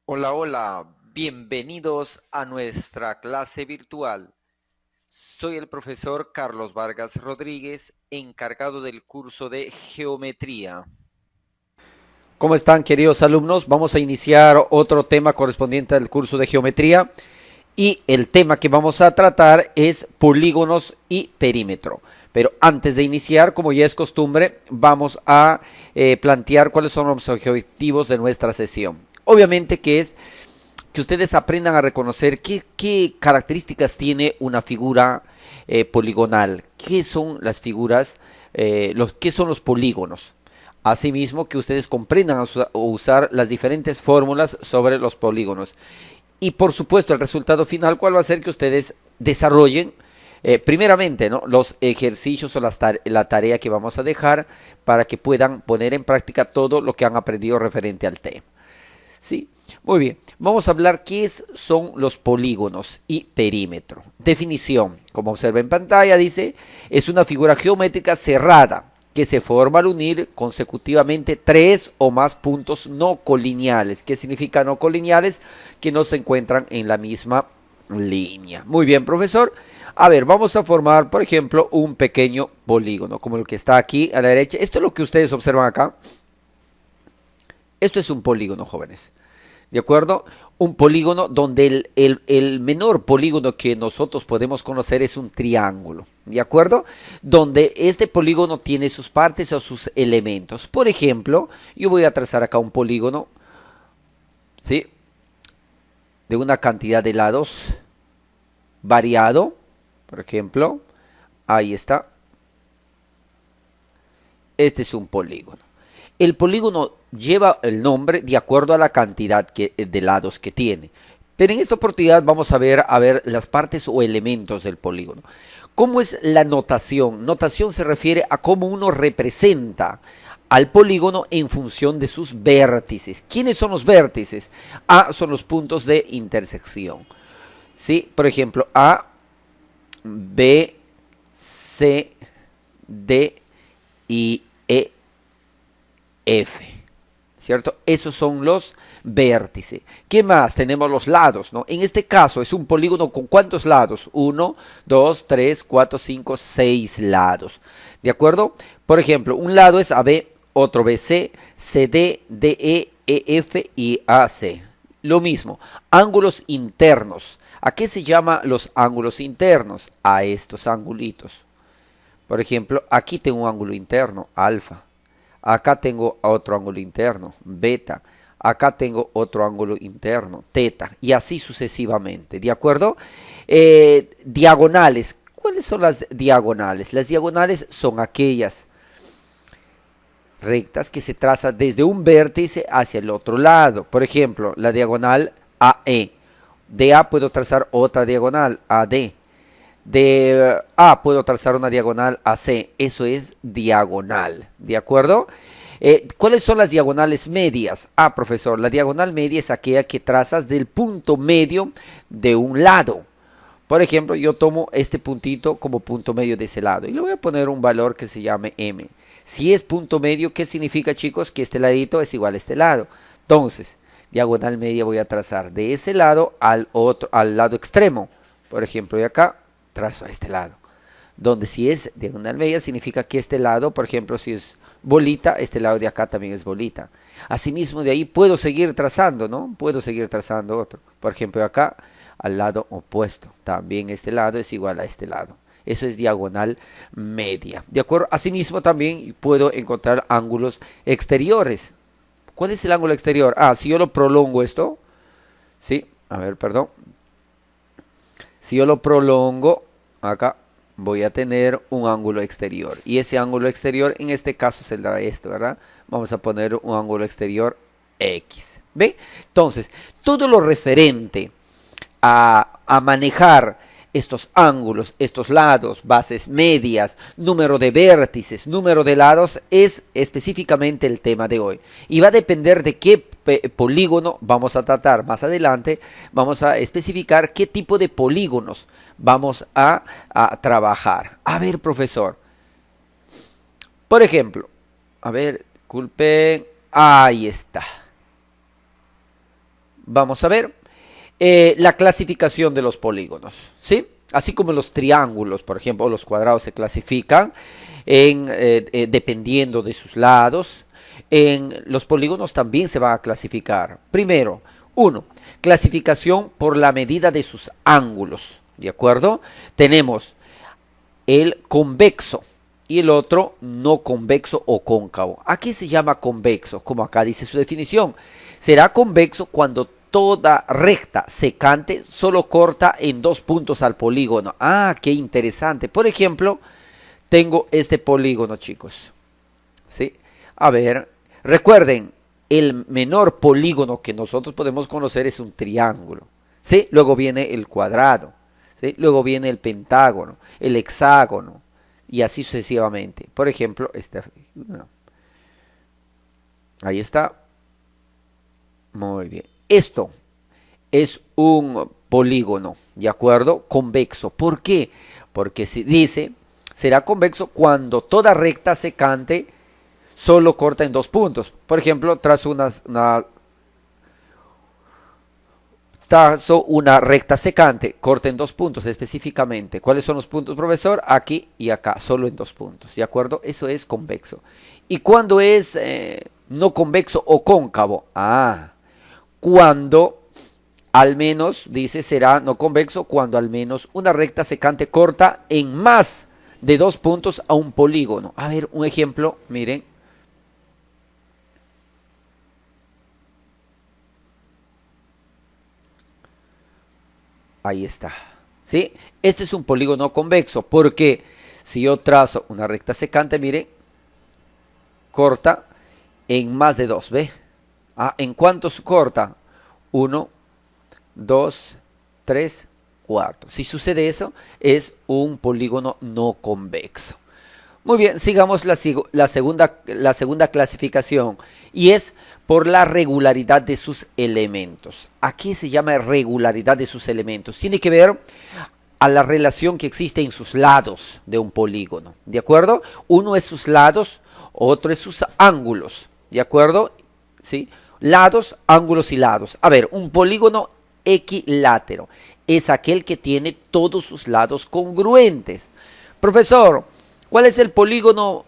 Hola, hola, bienvenidos a nuestra clase virtual. Soy el profesor Carlos Vargas Rodríguez, encargado del curso de Geometría. ¿Cómo están, queridos alumnos? Vamos a iniciar otro tema correspondiente al curso de geometría y el tema que vamos a tratar es polígonos y perímetro. Pero antes de iniciar, como ya es costumbre, vamos a plantear cuáles son los objetivos de nuestra sesión. Obviamente que es que ustedes aprendan a reconocer qué características tiene una figura poligonal, qué son las figuras, qué son los polígonos. Asimismo, que ustedes comprendan a usar las diferentes fórmulas sobre los polígonos. Y por supuesto, el resultado final, ¿cuál va a ser? Que ustedes desarrollen primeramente, ¿no?, los ejercicios o la tarea que vamos a dejar para que puedan poner en práctica todo lo que han aprendido referente al tema. ¿Sí? Muy bien, vamos a hablar son los polígonos y perímetro. Definición, como observa en pantalla, dice, es una figura geométrica cerrada que se forma al unir consecutivamente tres o más puntos no colineales. ¿Qué significa no colineales? Que no se encuentran en la misma línea. Muy bien, profesor. A ver, vamos a formar, por ejemplo, un pequeño polígono, como el que está aquí a la derecha. Esto es lo que ustedes observan acá. Esto es un polígono, jóvenes. ¿De acuerdo? Un polígono donde el menor polígono que nosotros podemos conocer es un triángulo. ¿De acuerdo? Donde este polígono tiene sus partes o sus elementos. Por ejemplo, yo voy a trazar acá un polígono, ¿sí?, de una cantidad de lados variado. Por ejemplo, ahí está. Este es un polígono. El polígono lleva el nombre de acuerdo a la cantidad de lados que tiene. Pero en esta oportunidad vamos a ver las partes o elementos del polígono. ¿Cómo es la notación? Notación se refiere a cómo uno representa al polígono en función de sus vértices. ¿Quiénes son los vértices? A son los puntos de intersección. ¿Sí? Por ejemplo, A, B, C, D y E, F, ¿cierto? Esos son los vértices. ¿Qué más? Tenemos los lados, ¿no? En este caso es un polígono con ¿cuántos lados? 1, 2, 3, 4, 5, 6 lados. ¿De acuerdo? Por ejemplo, un lado es AB, otro BC, CD, DE, EF y AC. Lo mismo, ángulos internos. ¿A qué se llama los ángulos internos? A estos angulitos. Por ejemplo, aquí tengo un ángulo interno, alfa. Acá tengo otro ángulo interno, beta. Acá tengo otro ángulo interno, teta. Y así sucesivamente, ¿de acuerdo? Diagonales. ¿Cuáles son las diagonales? Las diagonales son aquellas rectas que se trazan desde un vértice hacia el otro lado. Por ejemplo, la diagonal AE. De A puedo trazar otra diagonal, AD. De A puedo trazar una diagonal a C. Eso es diagonal, ¿de acuerdo? ¿Cuáles son las diagonales medias? Ah, profesor, la diagonal media es aquella que trazas del punto medio de un lado. Por ejemplo, yo tomo este puntito como punto medio de ese lado y le voy a poner un valor que se llame M. Si es punto medio, ¿qué significa, chicos? Que este ladito es igual a este lado. Entonces, diagonal media voy a trazar de ese lado al otro, al lado extremo. Por ejemplo, de acá trazo a este lado. Donde si es diagonal media significa que este lado, por ejemplo, si es bolita, este lado de acá también es bolita. Asimismo, de ahí puedo seguir trazando, ¿no? Puedo seguir trazando otro. Por ejemplo, acá al lado opuesto. También este lado es igual a este lado. Eso es diagonal media. ¿De acuerdo? Asimismo, también puedo encontrar ángulos exteriores. ¿Cuál es el ángulo exterior? Ah, si yo lo prolongo esto. Sí, a ver, perdón. Si yo lo prolongo acá, voy a tener un ángulo exterior. Y ese ángulo exterior, en este caso, será esto, ¿verdad? Vamos a poner un ángulo exterior X. ¿Ve? Entonces, todo lo referente a manejar estos ángulos, estos lados, bases medias, número de vértices, número de lados, es específicamente el tema de hoy. Y va a depender de qué polígono vamos a tratar. Más adelante vamos a especificar qué tipo de polígonos vamos a trabajar. A ver, profesor. Por ejemplo, a ver, disculpen. Ahí está. Vamos a ver la clasificación de los polígonos, ¿sí? Así como los triángulos, por ejemplo, o los cuadrados se clasifican dependiendo de sus lados. En los polígonos también se va a clasificar. Primero, uno, clasificación por la medida de sus ángulos, ¿de acuerdo? Tenemos el convexo y el otro no convexo o cóncavo. ¿A qué se llama convexo? Como acá dice su definición. Será convexo cuando toda recta secante solo corta en dos puntos al polígono. Ah, qué interesante. Por ejemplo, tengo este polígono, chicos. ¿Sí? A ver, recuerden, el menor polígono que nosotros podemos conocer es un triángulo. ¿Sí? Luego viene el cuadrado. ¿Sí? Luego viene el pentágono, el hexágono y así sucesivamente. Por ejemplo, esta figura. Ahí está. Muy bien. Esto es un polígono, ¿de acuerdo? Convexo. ¿Por qué? Porque si dice, será convexo cuando toda recta secante solo corta en dos puntos. Por ejemplo, trazo una recta secante, corta en dos puntos específicamente. ¿Cuáles son los puntos, profesor? Aquí y acá, solo en dos puntos, ¿de acuerdo? Eso es convexo. ¿Y cuándo es no convexo o cóncavo? Ah, cuando al menos, dice, será no convexo cuando al menos una recta secante corta en más de dos puntos a un polígono. A ver, un ejemplo, miren. Ahí está. ¿Sí? Este es un polígono convexo porque si yo trazo una recta secante, mire, corta en más de dos, ¿ve? Ah, ¿en cuántos corta? 1, 2, 3, 4. Si sucede eso, es un polígono no convexo. Muy bien, sigamos la segunda clasificación y es por la regularidad de sus elementos. Aquí se llama regularidad de sus elementos. Tiene que ver a la relación que existe en sus lados de un polígono. ¿De acuerdo? Uno es sus lados, otro es sus ángulos. ¿De acuerdo? ¿Sí? Lados, ángulos y lados. A ver, un polígono equilátero es aquel que tiene todos sus lados congruentes. Profesor, ¿cuál es el polígono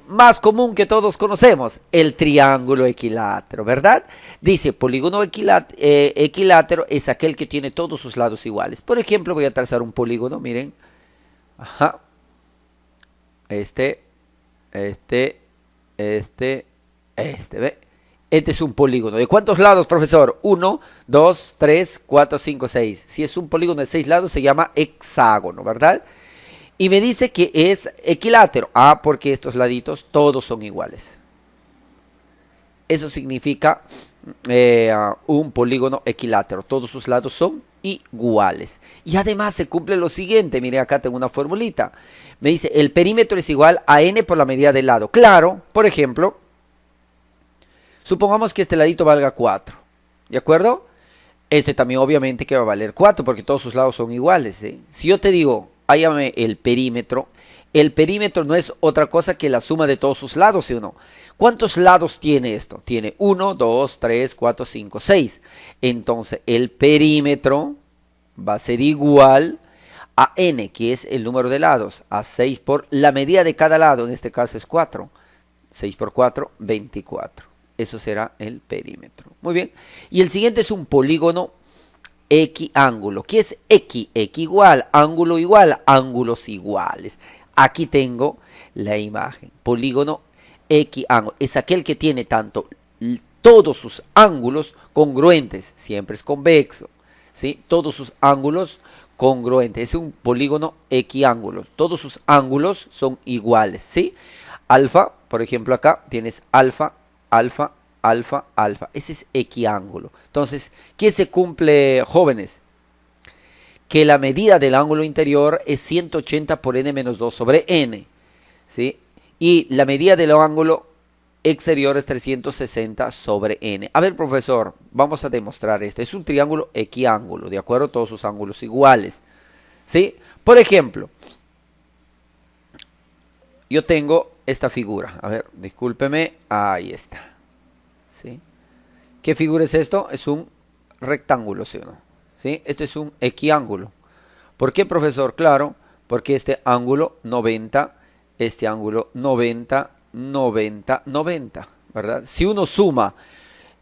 más común que todos conocemos? El triángulo equilátero, ¿verdad? Dice, polígono equilátero es aquel que tiene todos sus lados iguales. Por ejemplo, voy a trazar un polígono, miren. Ajá. Este, este, ¿ve? Este es un polígono. ¿De cuántos lados, profesor? 1, 2, 3, 4, 5, 6. Si es un polígono de 6 lados, se llama hexágono, ¿verdad? Y me dice que es equilátero. Ah, porque estos laditos todos son iguales. Eso significa un polígono equilátero. Todos sus lados son iguales. Y además se cumple lo siguiente. Mire, acá tengo una formulita. Me dice, el perímetro es igual a n por la medida del lado. Claro, por ejemplo, supongamos que este ladito valga 4. ¿De acuerdo? Este también obviamente que va a valer 4 porque todos sus lados son iguales. ¿Sí? Si yo te digo, hállame el perímetro no es otra cosa que la suma de todos sus lados, ¿sí o no? ¿Cuántos lados tiene esto? Tiene 1, 2, 3, 4, 5, 6. Entonces el perímetro va a ser igual a n, que es el número de lados, a 6 por la medida de cada lado, en este caso es 4. 6 por 4, 24. Eso será el perímetro. Muy bien. Y el siguiente es un polígono equiángulo. ¿Qué es equi? Equi igual, ángulo igual, ángulos iguales. Aquí tengo la imagen. Polígono equiángulo. Es aquel que tiene tanto todos sus ángulos congruentes. Siempre es convexo. ¿Sí? Todos sus ángulos congruentes. Es un polígono equiángulo. Todos sus ángulos son iguales. ¿Sí? Alfa, por ejemplo, acá tienes alfa, alfa, alfa, alfa. Ese es equiángulo. Entonces, ¿qué se cumple, jóvenes? Que la medida del ángulo interior es 180 por n menos 2 sobre n. ¿Sí? Y la medida del ángulo exterior es 360 sobre n. A ver, profesor, vamos a demostrar esto. Es un triángulo equiángulo, ¿de acuerdo? Todos sus ángulos iguales. ¿Sí? Por ejemplo, yo tengo esta figura. A ver, discúlpeme. Ahí está. ¿Sí? ¿Qué figura es esto? Es un rectángulo, ¿sí o no? ¿Sí? Este es un equiángulo. ¿Por qué, profesor? Claro, porque este ángulo 90, este ángulo 90, 90, 90, ¿verdad? Si uno suma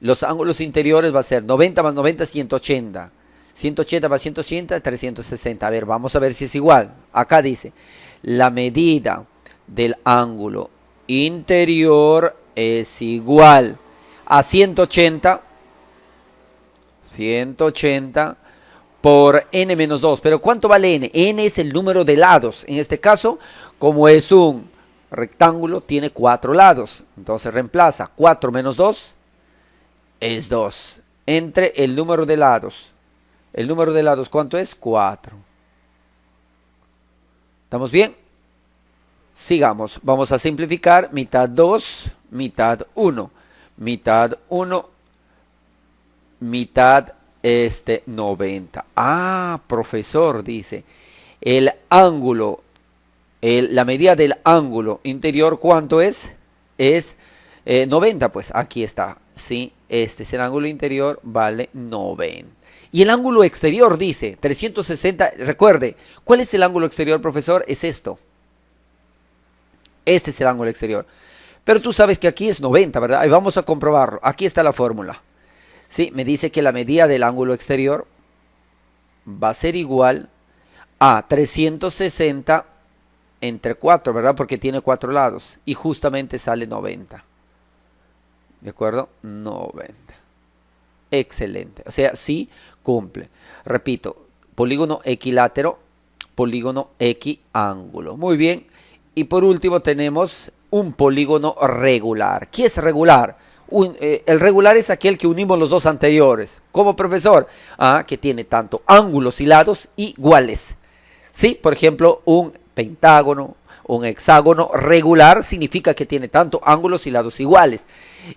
los ángulos interiores va a ser 90 más 90, 180. 180 más 180, 360. A ver, vamos a ver si es igual. Acá dice, la medida del ángulo interior es igual a 180, 180 por n menos 2. Pero ¿cuánto vale n? N es el número de lados. En este caso, como es un rectángulo, tiene 4 lados. Entonces reemplaza 4 menos 2 es 2. Entre el número de lados. El número de lados, ¿cuánto es? 4. ¿Estamos bien? Sigamos. Vamos a simplificar. Mitad 2, mitad 1. Mitad 1, mitad 90. Ah, profesor, dice. El ángulo, la medida del ángulo interior, ¿cuánto es? Es 90, pues aquí está. Sí, este es el ángulo interior, vale 90. Y el ángulo exterior dice 360. Recuerde, ¿cuál es el ángulo exterior, profesor? Es esto. Este es el ángulo exterior. Pero tú sabes que aquí es 90, ¿verdad? Ahí vamos a comprobarlo. Aquí está la fórmula. Sí, me dice que la medida del ángulo exterior va a ser igual a 360 entre 4, ¿verdad? Porque tiene 4 lados. Y justamente sale 90. ¿De acuerdo? 90. Excelente. O sea, sí cumple. Repito, polígono equilátero, polígono equiángulo. Muy bien. Y por último tenemos un polígono regular. ¿Qué es regular? El regular es aquel que unimos los dos anteriores. ¿Cómo, profesor? Que tiene tanto ángulos y lados iguales. ¿Sí? Por ejemplo, un pentágono, un hexágono regular significa que tiene tanto ángulos y lados iguales.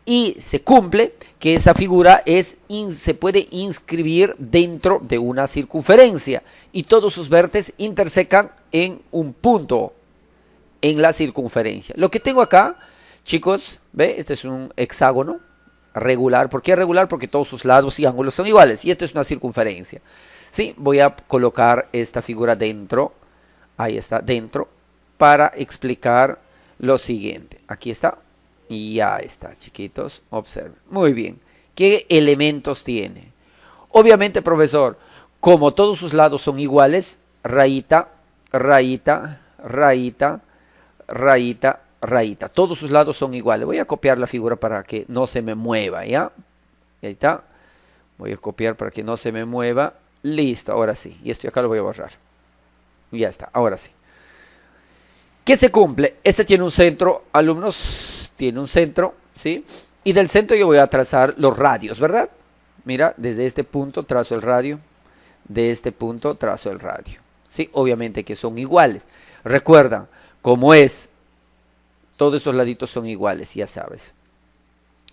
Y se cumple que esa figura se puede inscribir dentro de una circunferencia y todos sus vértices intersecan en un punto en la circunferencia. Lo que tengo acá, chicos, ¿ve? Este es un hexágono regular. ¿Por qué regular? Porque todos sus lados y ángulos son iguales. Y esto es una circunferencia. ¿Sí? Voy a colocar esta figura dentro. Ahí está, dentro. Para explicar lo siguiente. Aquí está. Y ya está, chiquitos. Observen. Muy bien. ¿Qué elementos tiene? Obviamente, profesor, como todos sus lados son iguales, rayita, rayita, rayita, rayita, rayita. Todos sus lados son iguales. Voy a copiar la figura para que no se me mueva, ¿ya? Ahí está. Voy a copiar para que no se me mueva. Listo, ahora sí. Y esto acá lo voy a borrar. Ya está, ahora sí. ¿Qué se cumple? Este tiene un centro, alumnos. Tiene un centro, ¿sí? Y del centro yo voy a trazar los radios, ¿verdad? Mira, desde este punto trazo el radio. De este punto trazo el radio. ¿Sí? Obviamente que son iguales. Recuerda, como es, todos estos laditos son iguales, ya sabes.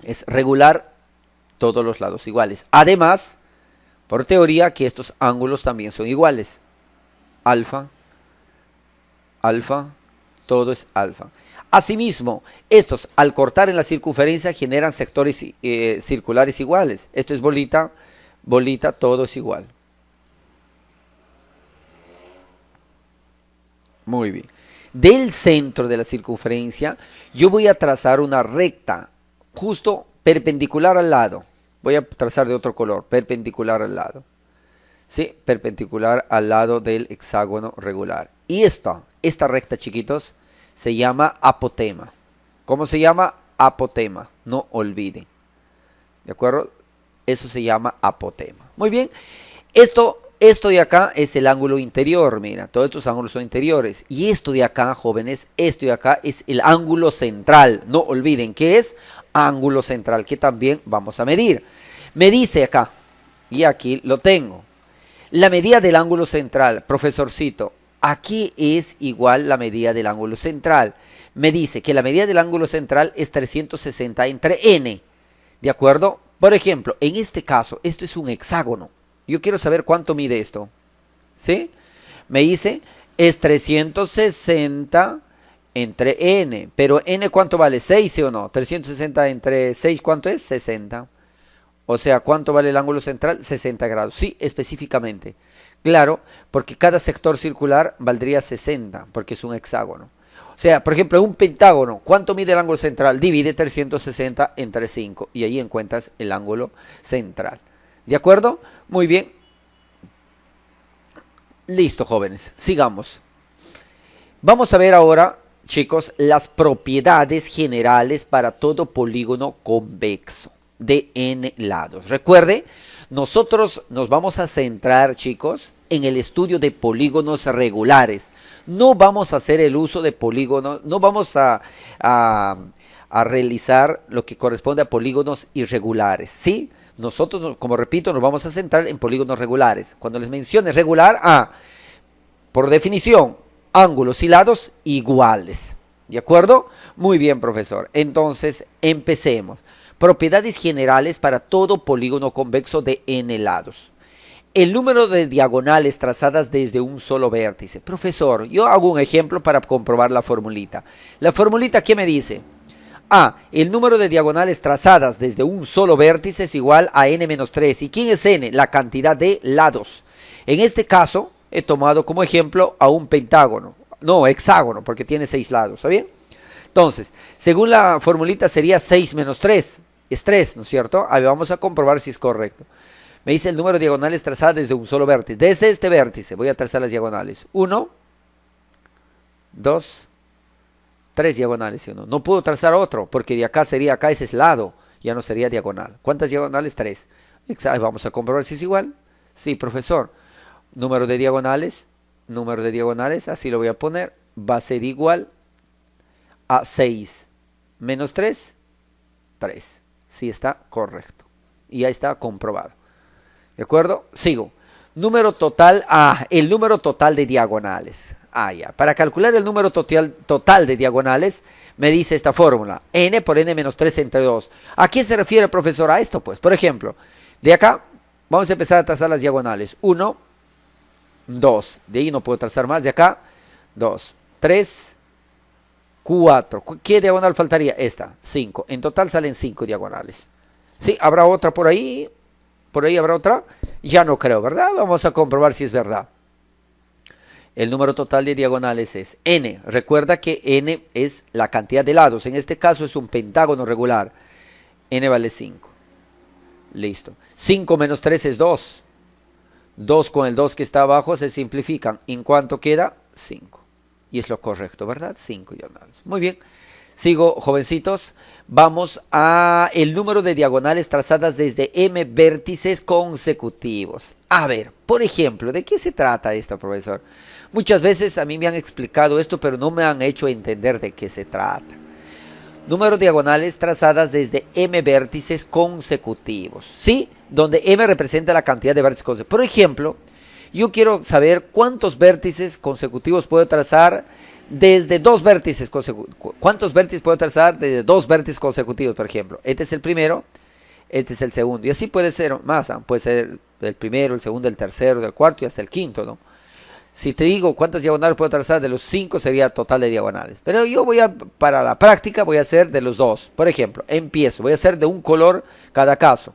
Es regular, todos los lados iguales. Además, por teoría, que estos ángulos también son iguales. Alfa, alfa, todo es alfa. Asimismo, estos al cortar en la circunferencia generan sectores circulares iguales. Esto es bolita, bolita, todo es igual. Muy bien. Del centro de la circunferencia, yo voy a trazar una recta justo perpendicular al lado. Voy a trazar de otro color, perpendicular al lado. ¿Sí? Perpendicular al lado del hexágono regular. Y esta recta, chiquitos, se llama apotema. ¿Cómo se llama? Apotema. No olviden. ¿De acuerdo? Eso se llama apotema. Muy bien. Esto de acá es el ángulo interior. Mira, todos estos ángulos son interiores. Y esto de acá, jóvenes, esto de acá es el ángulo central. No olviden que es ángulo central, que también vamos a medir. Me dice acá, y aquí lo tengo. La medida del ángulo central, profesorcito. Aquí es igual la medida del ángulo central. Me dice que la medida del ángulo central es 360 entre n. ¿De acuerdo? Por ejemplo, en este caso, esto es un hexágono. Yo quiero saber cuánto mide esto. ¿Sí? Me dice, es 360 entre n. Pero n, ¿cuánto vale? 6, ¿sí o no? 360 entre 6, ¿cuánto es? 60. O sea, ¿cuánto vale el ángulo central? 60 grados. Sí, específicamente. Claro, porque cada sector circular valdría 60, porque es un hexágono. O sea, por ejemplo, un pentágono, ¿cuánto mide el ángulo central? Divide 360 entre 5 y ahí encuentras el ángulo central. ¿De acuerdo? Muy bien. Listo, jóvenes. Sigamos. Vamos a ver ahora, chicos, las propiedades generales para todo polígono convexo de n lados. Recuerde, nosotros nos vamos a centrar, chicos, en el estudio de polígonos regulares. No vamos a hacer el uso de polígonos, no vamos a realizar lo que corresponde a polígonos irregulares, ¿sí? Nosotros, como repito, nos vamos a centrar en polígonos regulares. Cuando les mencione regular, por definición, ángulos y lados iguales. ¿De acuerdo? Muy bien, profesor. Entonces, empecemos. Propiedades generales para todo polígono convexo de n lados. El número de diagonales trazadas desde un solo vértice. Profesor, yo hago un ejemplo para comprobar la formulita. La formulita, ¿qué me dice? El número de diagonales trazadas desde un solo vértice es igual a n-3. ¿Y quién es n? La cantidad de lados. En este caso, he tomado como ejemplo a un pentágono. No, hexágono, porque tiene 6 lados, ¿está bien? Entonces, según la formulita sería 6 menos 3. Es 3, ¿no es cierto? A ver, vamos a comprobar si es correcto. Me dice el número de diagonales trazadas desde un solo vértice. Desde este vértice voy a trazar las diagonales. 1, 2, 3 diagonales. No puedo trazar otro, porque de acá sería, acá ese es lado. Ya no sería diagonal. ¿Cuántas diagonales? 3. Vamos a comprobar si es igual. Sí, profesor. Número de diagonales, así lo voy a poner, va a ser igual a 6 menos 3, 3. Sí está correcto. Y ya está comprobado. ¿De acuerdo? Sigo. Número total, el número total de diagonales. Ya. Para calcular el número total de diagonales, me dice esta fórmula. N por n menos 3 entre 2. ¿A quién se refiere, profesor? A esto, pues. Por ejemplo, de acá, vamos a empezar a trazar las diagonales. 1, 2, de ahí no puedo trazar más, de acá, 2, 3, 4, ¿qué diagonal faltaría? Esta, 5, en total salen 5 diagonales. ¿Sí? ¿Habrá otra por ahí habrá otra? Ya no creo, ¿verdad? Vamos a comprobar si es verdad. El número total de diagonales es n, recuerda que n es la cantidad de lados, en este caso es un pentágono regular, n vale 5, listo, 5 menos 3 es 2, 2 con el 2 que está abajo se simplifican. ¿En cuánto queda? 5. Y es lo correcto, ¿verdad? 5 diagonales. Muy bien. Sigo, jovencitos. Vamos a el número de diagonales trazadas desde m vértices consecutivos. A ver, por ejemplo, ¿de qué se trata esto, profesor? Muchas veces a mí me han explicado esto, pero no me han hecho entender de qué se trata. Número de diagonales trazadas desde m vértices consecutivos, ¿sí? Donde m representa la cantidad de vértices consecutivos. Por ejemplo, yo quiero saber cuántos vértices consecutivos puedo trazar desde dos vértices consecutivos. ¿Cuántos vértices puedo trazar desde dos vértices consecutivos, por ejemplo? Este es el primero, este es el segundo. Y así puede ser más, puede ser el primero, el segundo, el tercero, el cuarto y hasta el quinto, ¿no? Si te digo cuántas diagonales puedo trazar de los 5 sería total de diagonales. Pero yo para la práctica voy a hacer de los dos. Por ejemplo, voy a hacer de un color cada caso.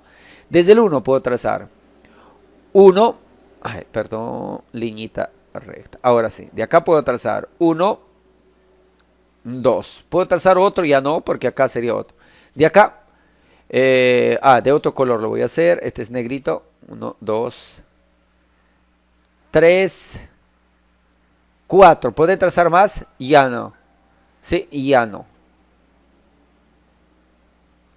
Desde el 1 puedo trazar 1, liñita recta. Ahora sí, de acá puedo trazar 1, 2. Puedo trazar otro, ya no, porque acá sería otro. De acá, de otro color lo voy a hacer. Este es negrito. 1, 2, 3, 4. ¿Puede trazar más? Ya no. Sí, ya no.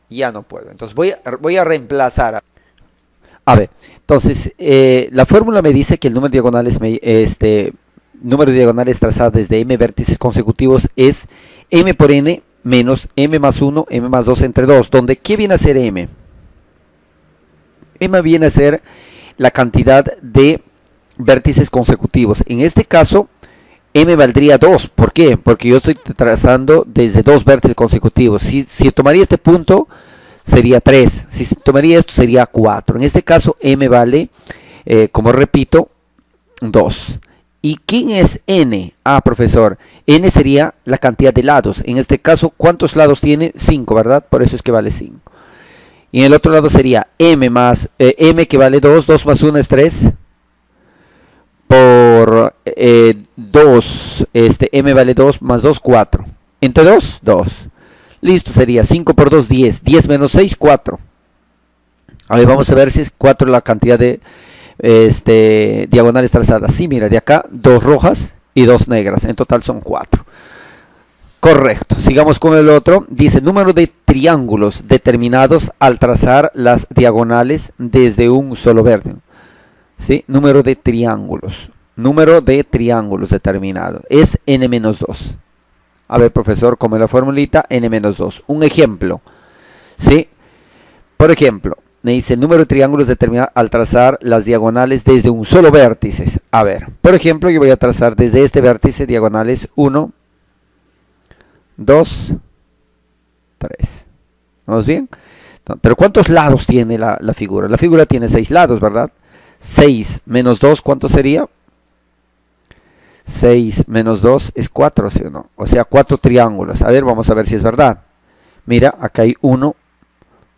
Ya no puedo. Entonces voy a reemplazar. A ver, entonces la fórmula me dice que el número de diagonales, número de diagonales trazadas desde m vértices consecutivos es m por n menos m más 1, m más 2 entre 2. Donde, ¿qué viene a ser m? M viene a ser la cantidad de vértices consecutivos. En este caso, m valdría 2. ¿Por qué? Porque yo estoy trazando desde dos vértices consecutivos. Si tomaría este punto, sería 3. Si tomaría esto, sería 4. En este caso, m vale, como repito, 2. ¿Y quién es n? Profesor, n sería la cantidad de lados. En este caso, ¿cuántos lados tiene? 5, ¿verdad? Por eso es que vale 5. Y en el otro lado sería m más m que vale 2, 2 más 1 es 3, por 2, m vale 2, más 2, 4. Entre 2, 2. Listo, sería 5 por 2, 10. 10 menos 6, 4. A ver, vamos a ver si es 4 la cantidad de diagonales trazadas. Sí, mira, de acá 2 rojas y 2 negras. En total son 4. Correcto. Sigamos con el otro. Dice número de triángulos determinados al trazar las diagonales desde un solo vértice. ¿Sí? Número de triángulos. Número de triángulos determinado. Es n-2. A ver, profesor, como la formulita, n-2. Un ejemplo. ¿Sí? Por ejemplo, me dice número de triángulos determinado al trazar las diagonales desde un solo vértice. A ver, por ejemplo, yo voy a trazar desde este vértice diagonales 1, 2, 3. ¿Vamos bien? Pero ¿cuántos lados tiene la figura? La figura tiene 6 lados, ¿verdad? 6 menos 2, ¿cuánto sería? 6 menos 2 es 4, ¿sí o no? O sea, 4 triángulos. A ver, vamos a ver si es verdad. Mira, acá hay 1,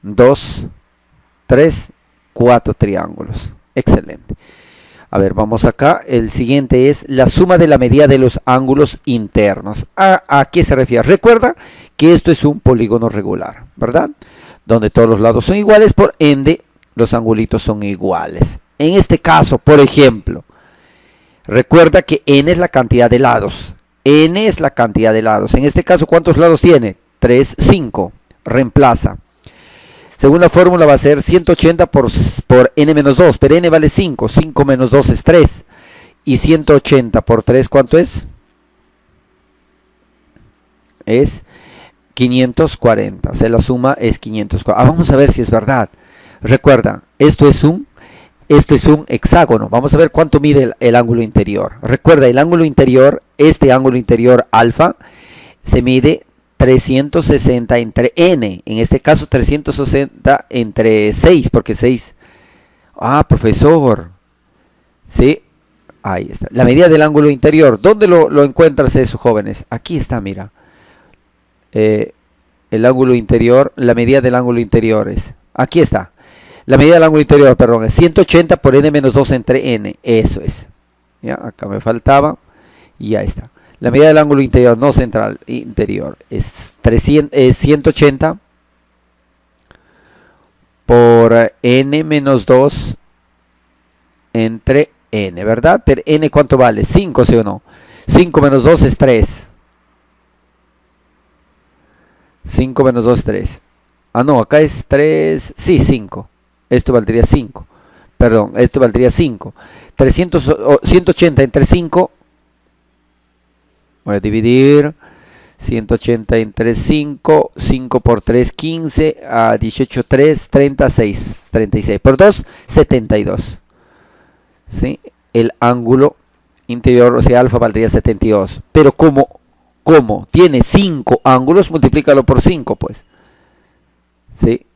2, 3, 4 triángulos. Excelente. A ver, vamos acá. El siguiente es la suma de la medida de los ángulos internos. ¿A qué se refiere? Recuerda que esto es un polígono regular, ¿verdad? Donde todos los lados son iguales, por ende, los angulitos son iguales. En este caso, por ejemplo, recuerda que n es la cantidad de lados. N es la cantidad de lados. En este caso, ¿cuántos lados tiene? 3, 5. Reemplaza. Según la fórmula va a ser 180 por n-2, pero n vale 5. 5 menos 2 es 3. Y 180 por 3, ¿cuánto es? Es 540. O sea, la suma es 540. Vamos a ver si es verdad. Recuerda, esto es un hexágono. Vamos a ver cuánto mide el ángulo interior. Recuerda, el ángulo interior, este ángulo interior alfa, se mide 360 entre n. En este caso 360 entre 6, porque 6... profesor. ¿Sí? Ahí está. La medida del ángulo interior. ¿Dónde lo encuentras eso, jóvenes? Aquí está, mira. El ángulo interior, la medida del ángulo interior es... Aquí está. La medida del ángulo interior, perdón, es 180 por n-2 entre n. Eso es. ¿Ya? Acá me faltaba. Y ya está. La medida del ángulo interior, no central, interior, es 180 por n-2 entre n, ¿verdad? Pero n, ¿cuánto vale? 5, ¿sí o no? 5 menos 2 es 3. 5 menos 2 es 3. No, acá es 3, sí, 5. Esto valdría 5. Perdón, esto valdría 5. 180 entre 5. Voy a dividir 180 entre 5, 5 por 3, 15, a 18, 3, 36, 36 por 2, 72. ¿Sí? El ángulo interior, o sea, alfa valdría 72. Pero como tiene 5 ángulos, multiplícalo por 5, pues. ¿Sí?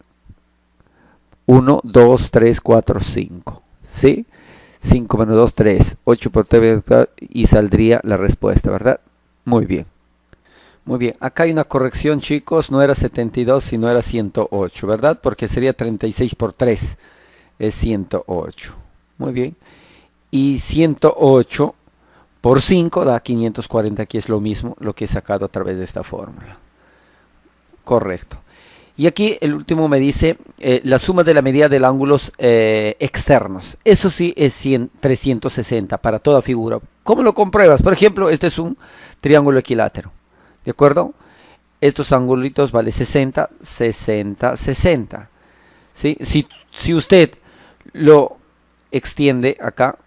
1, 2, 3, 4, 5. ¿Sí? 5 menos 2, 3. 8 por 3 y saldría la respuesta, ¿verdad? Muy bien. Muy bien. Acá hay una corrección, chicos. No era 72, sino era 108, ¿verdad? Porque sería 36 por 3. Es 108. Muy bien. Y 108 por 5 da 540. Aquí es lo mismo lo que he sacado a través de esta fórmula. Correcto. Y aquí el último me dice la suma de la medida de los ángulos externos. Eso sí es 360 para toda figura. ¿Cómo lo compruebas? Por ejemplo, este es un triángulo equilátero. ¿De acuerdo? Estos angulitos vale 60, 60, 60. ¿Sí? Si usted lo extiende acá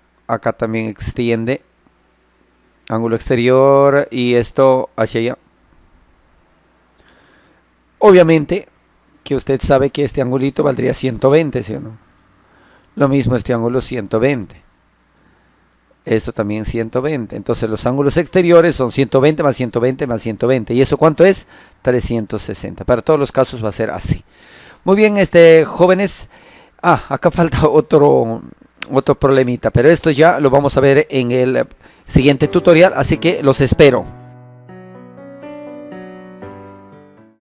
también extiende ángulo exterior y esto hacia allá. Obviamente que usted sabe que este angulito valdría 120, ¿sí o no? Lo mismo este ángulo 120. Esto también 120. Entonces los ángulos exteriores son 120 más 120 más 120. ¿Y eso cuánto es? 360. Para todos los casos va a ser así. Muy bien, jóvenes. Acá falta otro problemita. Pero esto ya lo vamos a ver en el siguiente tutorial. Así que los espero.